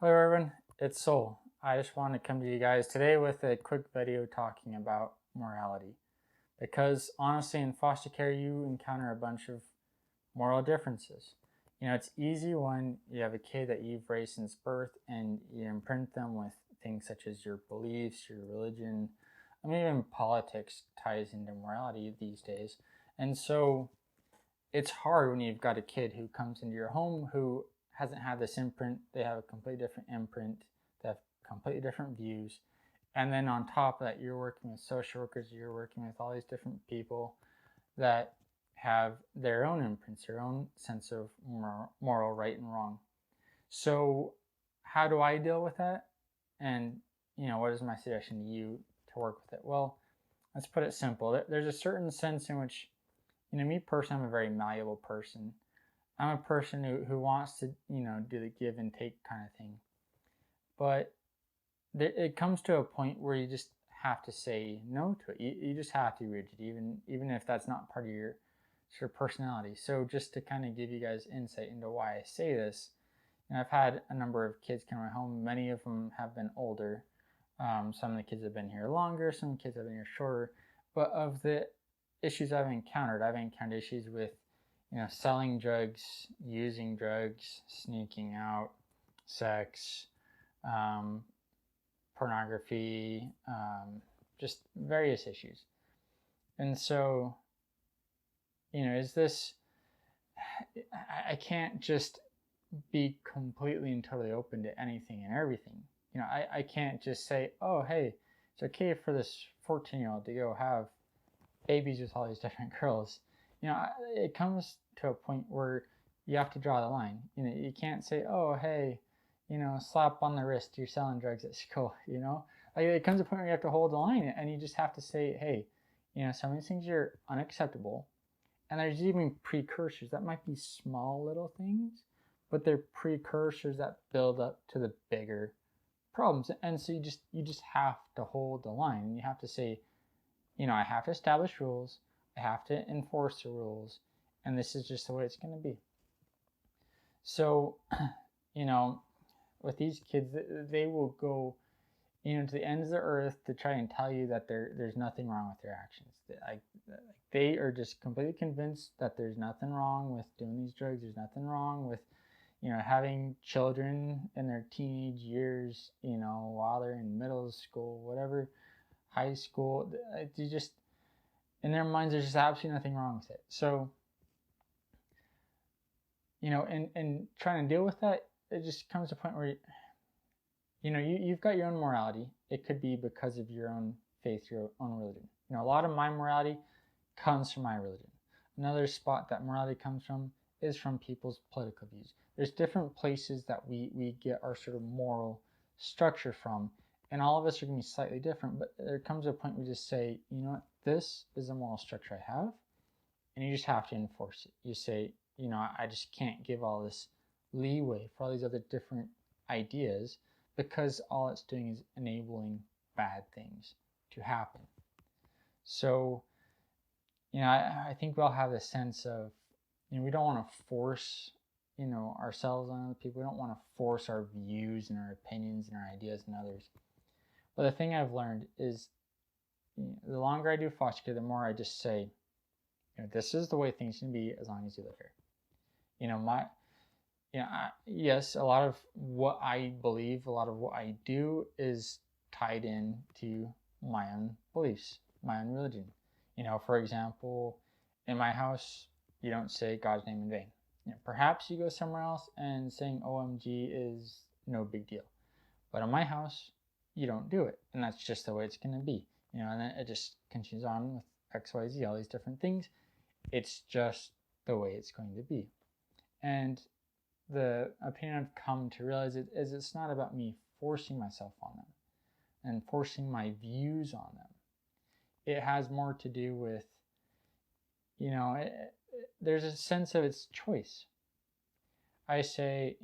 Hello everyone, it's Soul. I just want to come to you guys today with a quick video talking about morality. Because honestly, in foster care, you encounter a bunch of moral differences. It's easy when you have a kid that you've raised since birth and you imprint them with things such as your beliefs, your religion. Even politics ties into morality these days. And so it's hard when you've got a kid who comes into your home who hasn't had this imprint. They have a completely different imprint. They have completely different views. And then on top of that, you're working with social workers, you're working with all these different people that have their own imprints, their own sense of moral right and wrong. So, how do I deal with that? And, what is my suggestion to you to work with it? Well, let's put it simple. There's a certain sense in which me personally, I'm a very malleable person. I'm a person who wants to, do the give and take kind of thing. But it comes to a point where you just have to say no to it. You just have to be rigid, even if that's not part of your sort of personality. So just to kind of give you guys insight into why I say this, I've had a number of kids come to my home. Many of them have been older. Some of the kids have been here longer. Some kids have been here shorter. But of the issues I've encountered issues with, selling drugs, using drugs, sneaking out, sex, um, pornography, just various issues. And so, is this, I can't just be completely and totally open to anything and everything. I can't just say, oh, hey, it's okay for this 14-year-old to go have babies with all these different girls. It comes to a point where you have to draw the line. You can't say, oh, hey, slap on the wrist, you're selling drugs at school. Like it comes to a point where you have to hold the line, and you just have to say, hey, some of these things are unacceptable, and there's even precursors that might be small little things, but they're precursors that build up to the bigger problems. And so you just have to hold the line, and you have to say, I have to establish rules, I have to enforce the rules, and this is just the way it's going to be. So, you know, with these kids, they will go, to the ends of the earth to try and tell you that there's nothing wrong with their actions. They are just completely convinced that there's nothing wrong with doing these drugs. There's nothing wrong with, having children in their teenage years, while they're in middle school, whatever, high school. They just, in their minds, there's just absolutely nothing wrong with it. So, and trying to deal with that, it just comes to a point where, you've got your own morality. It could be because of your own faith, your own religion. A lot of my morality comes from my religion. Another spot that morality comes from is from people's political views. There's different places that we get our sort of moral structure from, and all of us are going to be slightly different, but there comes a point where we just say, this is the moral structure I have, and you just have to enforce it. You say, I just can't give all this leeway for all these other different ideas because all it's doing is enabling bad things to happen. So, I think we all have this sense of, we don't want to force, ourselves on other people. We don't want to force our views and our opinions and our ideas on others. But the thing I've learned is, the longer I do foster care, the more I just say, this is the way things can be as long as you live here. Yes, a lot of what I believe, a lot of what I do is tied in to my own beliefs, my own religion. For example, in my house, you don't say God's name in vain. Perhaps you go somewhere else and saying OMG is no big deal. But in my house, you don't do it. And that's just the way it's going to be. And then it just continues on with XYZ, all these different things. It's just the way it's going to be. And the opinion I've come to realize is it's not about me forcing myself on them and forcing my views on them. It has more to do with, there's a sense of its choice. I say,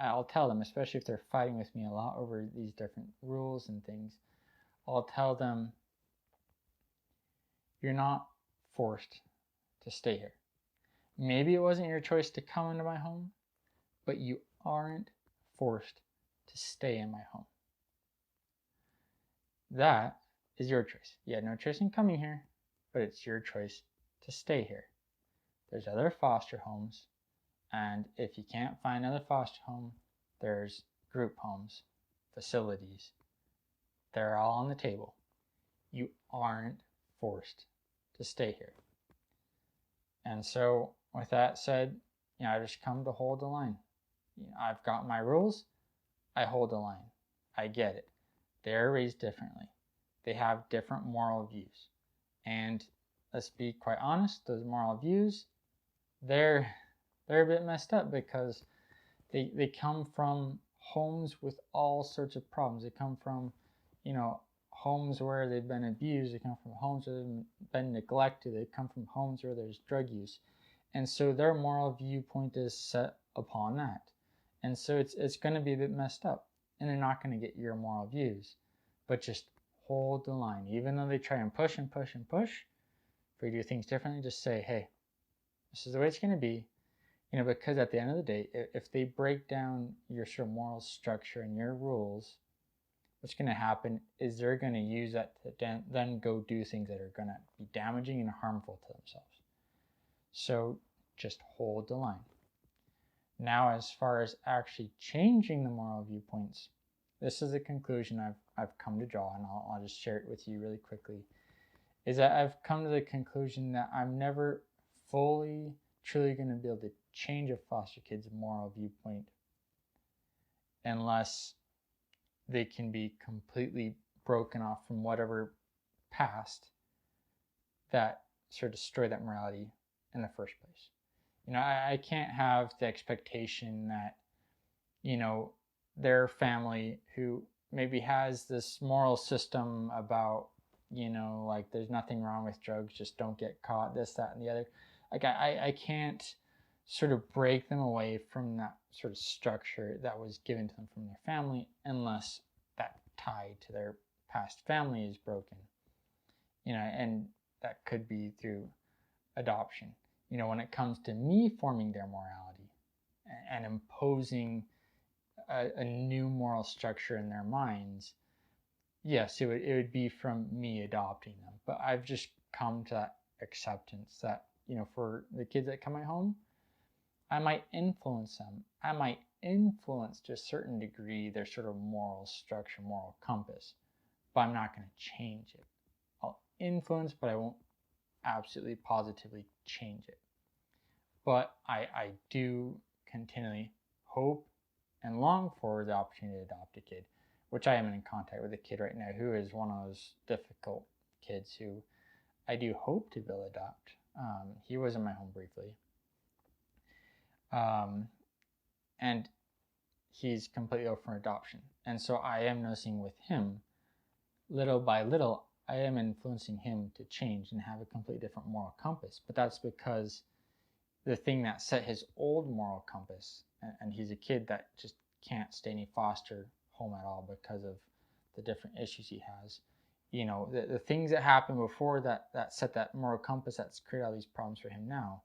I'll tell them, especially if they're fighting with me a lot over these different rules and things, I'll tell them, you're not forced to stay here. Maybe it wasn't your choice to come into my home, but you aren't forced to stay in my home. That is your choice. You had no choice in coming here, but it's your choice to stay here. There's other foster homes, and if you can't find another foster home, there's group homes, facilities. They're all on the table. You aren't forced to stay here. And so, with that said, I just come to hold the line. I've got my rules. I hold the line. I get it. They're raised differently. They have different moral views. And let's be quite honest, those moral views, they're a bit messed up because they come from homes with all sorts of problems. They come from, homes where they've been abused. They come from homes where they've been neglected. They come from homes where there's drug use. And so their moral viewpoint is set upon that. And so it's going to be a bit messed up. And they're not going to get your moral views. But just hold the line. Even though they try and push and push and push for you to do things differently, just say, hey, this is the way it's going to be. Because at the end of the day, if they break down your sort of moral structure and your rules, what's going to happen is they're going to use that to then go do things that are going to be damaging and harmful to themselves. So just hold the line. Now, as far as actually changing the moral viewpoints, this is the conclusion I've come to draw, and I'll just share it with you really quickly, is that I've come to the conclusion that I'm never fully, truly going to be able to change a foster kid's moral viewpoint unless they can be completely broken off from whatever past that sort of destroyed that morality in the first place. I can't have the expectation that, their family who maybe has this moral system about, like there's nothing wrong with drugs, just don't get caught, this, that, and the other. Like I can't sort of break them away from that sort of structure that was given to them from their family unless that tie to their past family is broken. And that could be through adoption. When it comes to me forming their morality and imposing a new moral structure in their minds, yes, it would be from me adopting them. But I've just come to that acceptance that, for the kids that come at home, I might influence them. I might influence to a certain degree their sort of moral structure, moral compass, but I'm not going to change it. I'll influence, but I won't absolutely positively change it. But I do continually hope and long for the opportunity to adopt a kid, which I am in contact with a kid right now who is one of those difficult kids who I do hope to be able to adopt. He was in my home briefly. And he's completely open for adoption. And so I am noticing with him, little by little, I am influencing him to change and have a completely different moral compass. But that's because the thing that set his old moral compass, and he's a kid that just can't stay in a foster home at all because of the different issues he has. The things that happened before that set that moral compass that's created all these problems for him now,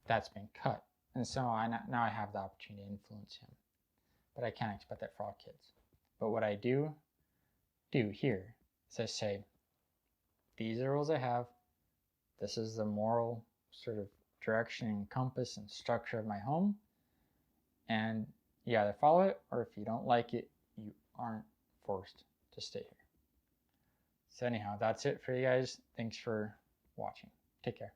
that's been cut. And so now I have the opportunity to influence him. But I can't expect that for all kids. But what I do here is I say, these are the rules I have. This is the moral sort of direction and compass and structure of my home. And you either follow it, or if you don't like it, you aren't forced to stay here. So anyhow, that's it for you guys. Thanks for watching. Take care.